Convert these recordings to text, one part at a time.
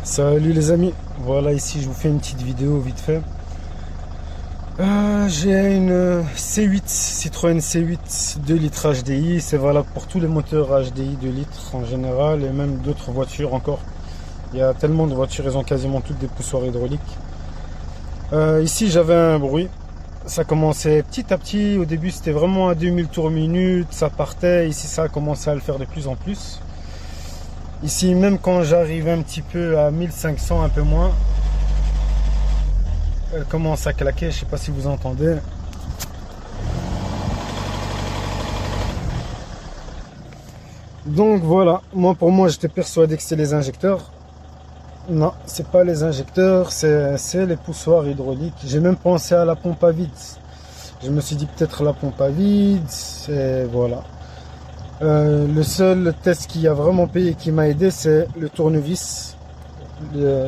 Salut les amis, voilà ici je vous fais une petite vidéo vite fait. J'ai une C8, Citroën C8 2 litres HDI, c'est valable pour tous les moteurs HDI 2 litres en général et même d'autres voitures encore. Il y a tellement de voitures, elles ont quasiment toutes des poussoirs hydrauliques. Ici j'avais un bruit, ça commençait petit à petit, au début c'était vraiment à 2000 tours minute, ça partait, ici ça a commencé à le faire de plus en plus. Ici même quand j'arrive un petit peu à 1500, un peu moins, elle commence à claquer, je sais pas si vous entendez. Donc voilà, pour moi j'étais persuadé que c'était les injecteurs. Non, c'est pas les injecteurs, c'est les poussoirs hydrauliques. J'ai même pensé à la pompe à vide. Je me suis dit peut-être la pompe à vide, et voilà. Le seul test qui a vraiment payé, qui m'a aidé, c'est le tournevis.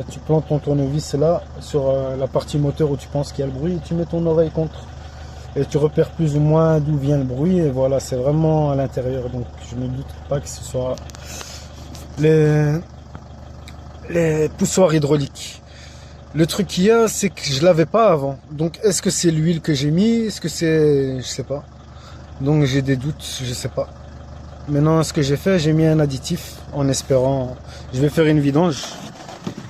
Tu plantes ton tournevis là, sur la partie moteur où tu penses qu'il y a le bruit, et tu mets ton oreille contre. Et tu repères plus ou moins d'où vient le bruit, et voilà, c'est vraiment à l'intérieur. Donc je ne doute pas que ce soit les poussoirs hydrauliques. Le truc qu'il y a, c'est que je l'avais pas avant. Donc est-ce que c'est l'huile que j'ai mis? Est-ce que c'est... Je sais pas. Donc j'ai des doutes, je sais pas. Maintenant, ce que j'ai fait, j'ai mis un additif en espérant... Je vais faire une vidange.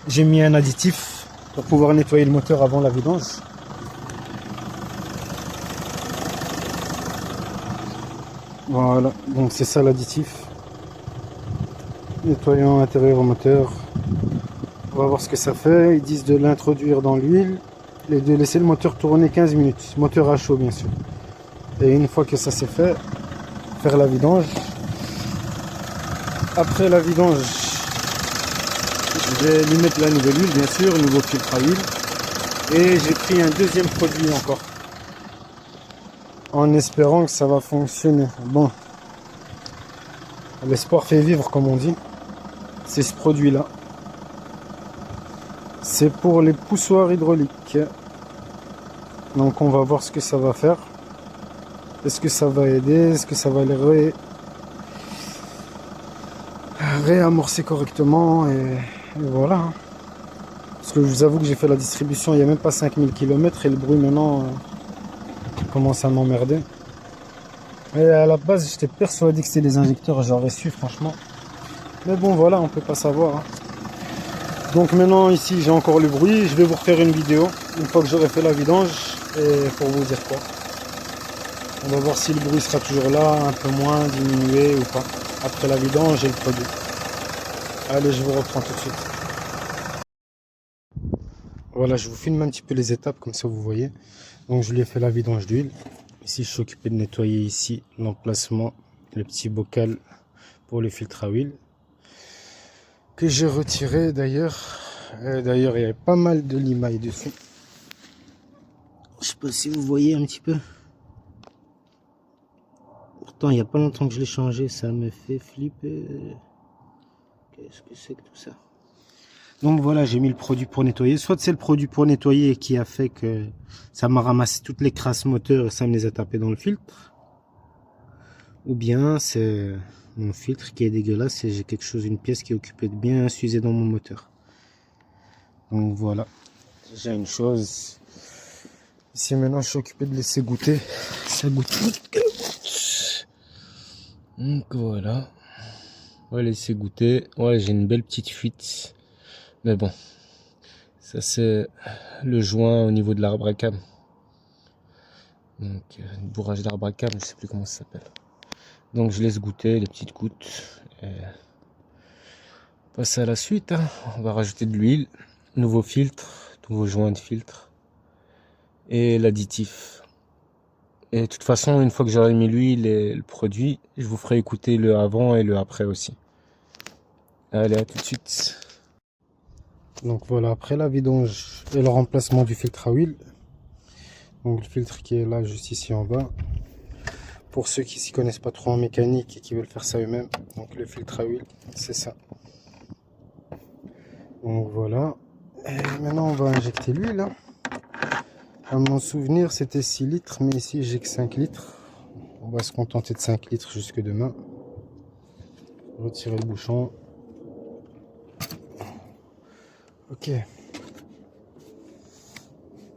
J'ai mis un additif pour pouvoir nettoyer le moteur avant la vidange. Voilà, donc c'est ça l'additif. Nettoyant intérieur au moteur. On va voir ce que ça fait. Ils disent de l'introduire dans l'huile et de laisser le moteur tourner 15 minutes. Moteur à chaud bien sûr. Et une fois que ça c'est fait, faire la vidange. Après la vidange, je vais lui mettre la nouvelle huile bien sûr, un nouveau filtre à huile. Et j'ai pris un deuxième produit encore. En espérant que ça va fonctionner. Bon. L'espoir fait vivre comme on dit. C'est ce produit là. C'est pour les poussoirs hydrauliques. Donc on va voir ce que ça va faire. Est-ce que ça va aider? Est-ce que ça va les réamorcer correctement? Et voilà. Parce que je vous avoue que j'ai fait la distribution il n'y a même pas 5000 km et le bruit maintenant commence à m'emmerder. Et à la base j'étais persuadé que c'était les injecteurs, j'aurais su franchement. Mais bon voilà, on peut pas savoir. Hein. Donc maintenant ici j'ai encore le bruit, je vais vous refaire une vidéo une fois que j'aurai fait la vidange et pour vous dire quoi. On va voir si le bruit sera toujours là, un peu moins, diminué ou pas. Après la vidange et le produit. Allez, je vous reprends tout de suite. Voilà, je vous filme un petit peu les étapes comme ça vous voyez. Donc je lui ai fait la vidange d'huile. Ici je suis occupé de nettoyer ici l'emplacement, le petit bocal pour le filtre à huile. Que j'ai retiré d'ailleurs. D'ailleurs, il y avait pas mal de limailles dessus. Je sais pas si vous voyez un petit peu. Pourtant, il n'y a pas longtemps que je l'ai changé, ça me fait flipper. Qu'est-ce que c'est que tout ça? Donc voilà, j'ai mis le produit pour nettoyer. Soit c'est le produit pour nettoyer qui a fait que ça m'a ramassé toutes les crasses moteurs et ça me les a tapées dans le filtre. Ou bien c'est mon filtre qui est dégueulasse et j'ai quelque chose, une pièce qui est occupée de bien s'user dans mon moteur. Donc voilà, j'ai une chose. Ici maintenant je suis occupé de laisser goûter. Ça goûte. Donc voilà. On va laisser goûter. Ouais, j'ai une belle petite fuite. Mais bon. Ça c'est le joint au niveau de l'arbre à cam. Donc le bourrage d'arbre à cam, je sais plus comment ça s'appelle. Donc je laisse goûter les petites gouttes. Et passe à la suite. Hein. On va rajouter de l'huile. Nouveau filtre. Nouveau joint de filtre. Et l'additif. Et de toute façon, une fois que j'aurai mis l'huile et le produit, je vous ferai écouter le avant et le après aussi. Allez, à tout de suite. Donc voilà, après la vidange et le remplacement du filtre à huile. Donc le filtre qui est là, juste ici en bas. Pour ceux qui s'y connaissent pas trop en mécanique et qui veulent faire ça eux-mêmes. Donc le filtre à huile, c'est ça. Donc voilà. Et maintenant, on va injecter l'huile. À mon souvenir, c'était 6 litres, mais ici, j'ai que 5 litres. On va se contenter de 5 litres jusque demain. Retirer le bouchon. Ok.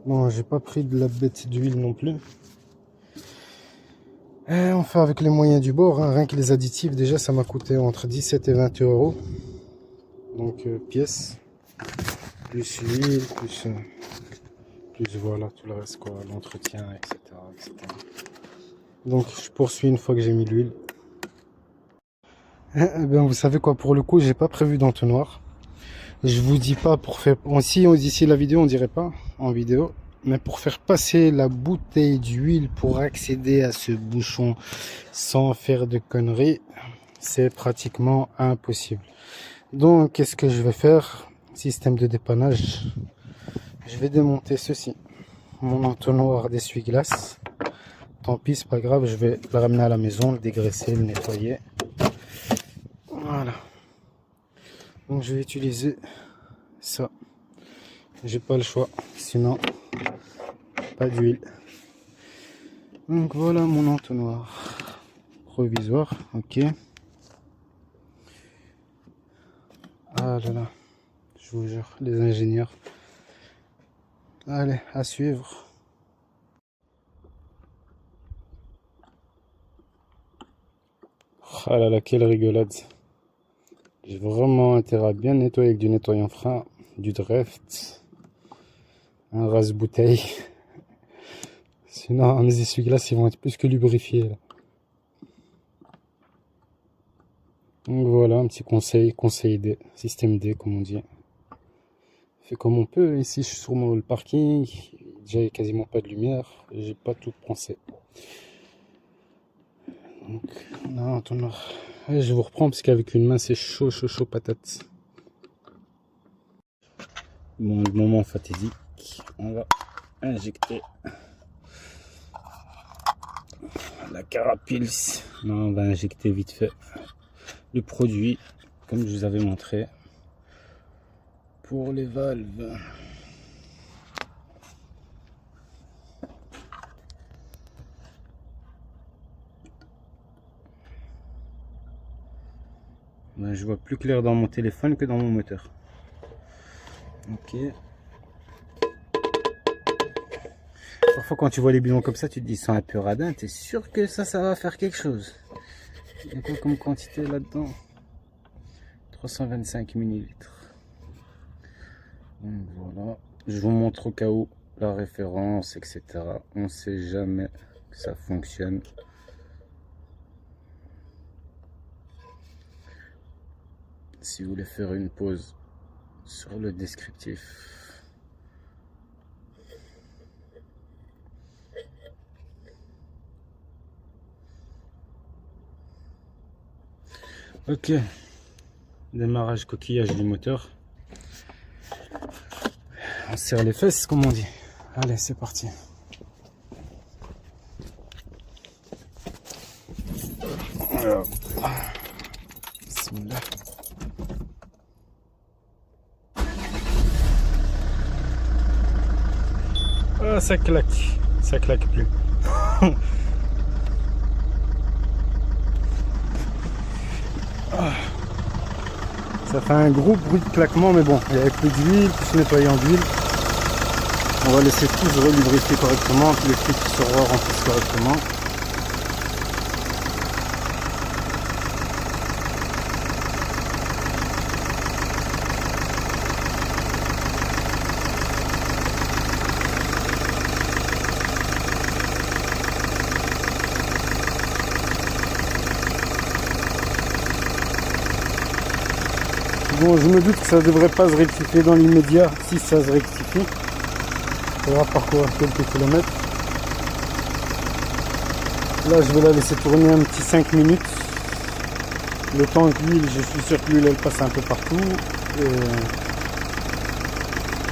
Bon, j'ai pas pris de la bête d'huile non plus. Et on fait avec les moyens du bord, hein. Rien que les additifs, déjà ça m'a coûté entre 17 et 20 euros. Donc pièce, plus l'huile, plus voilà tout le reste, quoi, l'entretien, etc., etc. Donc je poursuis une fois que j'ai mis l'huile. Eh bien, vous savez quoi, pour le coup, j'ai pas prévu d'entonnoir. Je vous dis pas pour faire... D'ici la vidéo, on dirait pas en vidéo. Mais pour faire passer la bouteille d'huile pour accéder à ce bouchon sans faire de conneries, c'est pratiquement impossible. Donc, qu'est-ce que je vais faire? Système de dépannage. Je vais démonter ceci. Mon entonnoir d'essuie-glace. Tant pis, c'est pas grave, je vais le ramener à la maison, le dégraisser, le nettoyer. Voilà. Donc, je vais utiliser ça. J'ai pas le choix, sinon pas d'huile. Donc voilà mon entonnoir provisoire. Ok. Ah là là, je vous jure, les ingénieurs. Allez, à suivre. Ah là là, quelle rigolade. J'ai vraiment intérêt à bien nettoyer avec du nettoyant frein, du Dreft, un rase-bouteille. Sinon, mes essuie-glaces, ils vont être plus que lubrifiés, là. Donc voilà, un petit conseil D, système D, comme on dit. Fait comme on peut. Ici, je suis sur le parking. Déjà, quasiment pas de lumière. J'ai pas tout pensé. Donc, on a un entonnoir. Allez, je vous reprends parce qu'avec une main, c'est chaud, chaud, chaud patate. Bon, le moment fatidique. On va injecter la Carapils. Non, on va injecter vite fait le produit, comme je vous avais montré, pour les valves. Ben, je vois plus clair dans mon téléphone que dans mon moteur. Ok. Parfois quand tu vois les bidons comme ça, tu te dis c'est un peu radin, tu es sûr que ça va faire quelque chose. Il y a quoi comme quantité là-dedans? 325 ml. Donc voilà. Je vous montre au cas où la référence, etc. On sait jamais que ça fonctionne. Si vous voulez faire une pause sur le descriptif. Ok. Démarrage coquillage du moteur. On serre les fesses, comme on dit. Allez, c'est parti. Alors. Bismillah. Ah, ça claque plus. Ça fait un gros bruit de claquement, mais bon, il n'y avait plus d'huile, plus nettoyant d'huile. On va laisser tout se relubrifier correctement, puis le filtre se remplisse correctement. Bon, je me doute que ça ne devrait pas se rectifier dans l'immédiat. Si ça se rectifie, on va parcourir quelques kilomètres. Là, je vais la laisser tourner un petit 5 minutes. Le temps que l'huile, je suis sûr que l'huile elle passe un peu partout.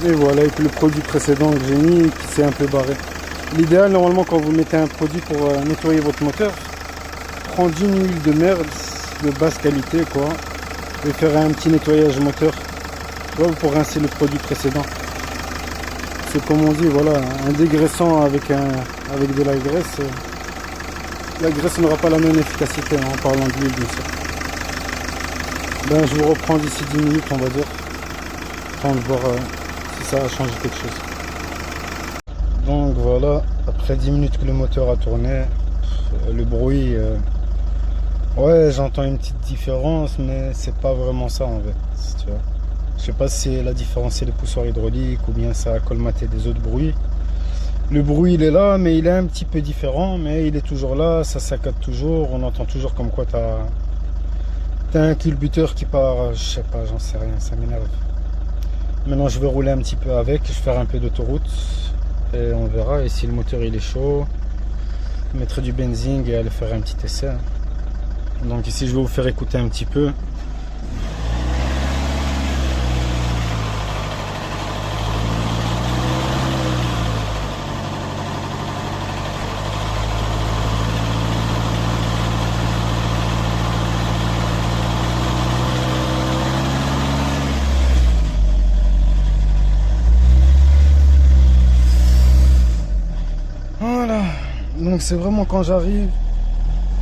Et voilà, avec le produit précédent que j'ai mis qui s'est un peu barré. L'idéal, normalement, quand vous mettez un produit pour nettoyer votre moteur, prendre une huile de merde de basse qualité, quoi. Et faire un petit nettoyage moteur pour rincer le produit précédent. C'est comme on dit, voilà, un dégraissant avec de la graisse n'aura pas la même efficacité en parlant d'huile, bien sûr. Ben, je vous reprends d'ici 10 minutes, on va dire. j'attends de voir si ça a changé quelque chose. Donc voilà, après 10 minutes que le moteur a tourné, le bruit, ouais, j'entends une petite différence, mais c'est pas vraiment ça en fait, tu vois. Je sais pas si la différence c'est les poussoirs hydrauliques ou bien ça a colmaté des autres bruits. Le bruit il est là, mais il est un petit peu différent, mais il est toujours là, ça saccade toujours, on entend toujours comme quoi t'as un culbuteur qui part, je sais pas, j'en sais rien, ça m'énerve. Maintenant je vais rouler un petit peu avec, je vais faire un peu d'autoroute et on verra. Et si le moteur il est chaud, je mettrai du benzine et aller faire un petit essai. Donc ici je vais vous faire écouter un petit peu. Voilà, donc c'est vraiment quand j'arrive,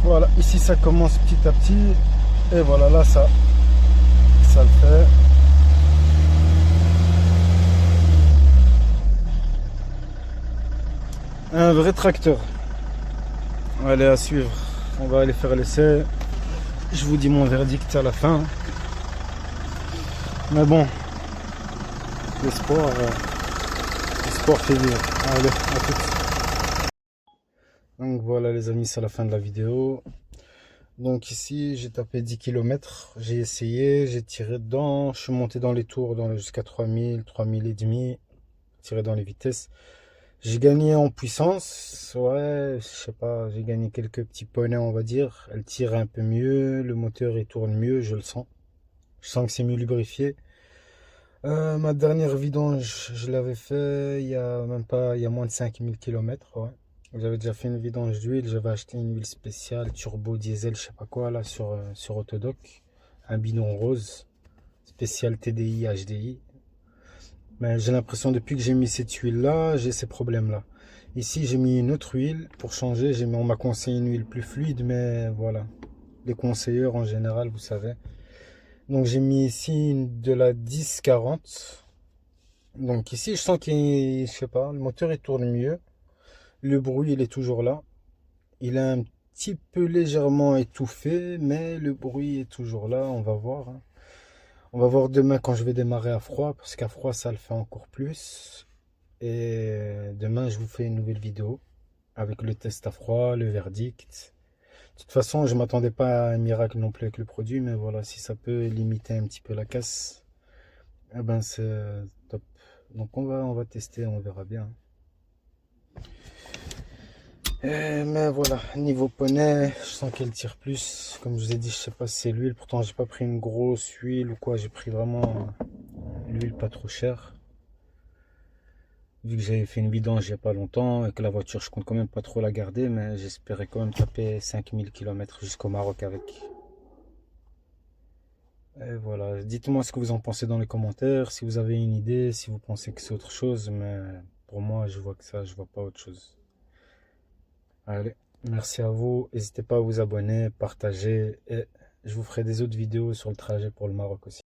voilà, ici ça commence petit à petit, et voilà, là ça le fait. Un vrai tracteur. Allez, à suivre, on va aller faire l'essai, je vous dis mon verdict à la fin. Mais bon, l'espoir fait vivre. Allez, à toutes. Donc voilà les amis, c'est la fin de la vidéo. Donc ici j'ai tapé 10 km, j'ai essayé, j'ai tiré dedans, je suis monté dans les tours jusqu'à 3000, 3000 et demi, tiré dans les vitesses. J'ai gagné en puissance, ouais, je sais pas, j'ai gagné quelques petits poneys on va dire. Elle tire un peu mieux, le moteur il tourne mieux, je le sens. Je sens que c'est mieux lubrifié. Ma dernière vidange, je l'avais fait il y a même pas, il y a moins de 5000 km, ouais. J'avais déjà fait une vidange d'huile, j'avais acheté une huile spéciale, turbo diesel, je sais pas quoi, là, sur Autodoc. Un bidon rose, spécial TDI, HDI. Mais j'ai l'impression, depuis que j'ai mis cette huile-là, j'ai ces problèmes-là. Ici, j'ai mis une autre huile pour changer. On m'a conseillé une huile plus fluide, mais voilà. Les conseilleurs, en général, vous savez. Donc, j'ai mis ici de la 1040. Donc, ici, je sens je sais pas, le moteur, il tourne mieux. Le bruit, il est toujours là. Il est un petit peu légèrement étouffé, mais le bruit est toujours là. On va voir. On va voir demain quand je vais démarrer à froid, parce qu'à froid, ça le fait encore plus. Et demain, je vous fais une nouvelle vidéo avec le test à froid, le verdict. De toute façon, je m'attendais pas à un miracle non plus avec le produit, mais voilà, si ça peut limiter un petit peu la casse, eh ben c'est top. Donc on va tester, on verra bien. Mais voilà, niveau poney, je sens qu'elle tire plus. Comme je vous ai dit, je sais pas si c'est l'huile. Pourtant, j'ai pas pris une grosse huile ou quoi. J'ai pris vraiment l'huile pas trop chère. Vu que j'avais fait une vidange il n'y a pas longtemps et que la voiture, je compte quand même pas trop la garder, mais j'espérais quand même taper 5000 km jusqu'au Maroc avec. Et voilà, dites-moi ce que vous en pensez dans les commentaires, si vous avez une idée, si vous pensez que c'est autre chose, mais pour moi, je vois que ça, je vois pas autre chose. Allez, merci à vous, n'hésitez pas à vous abonner, partager, et je vous ferai des autres vidéos sur le trajet pour le Maroc aussi.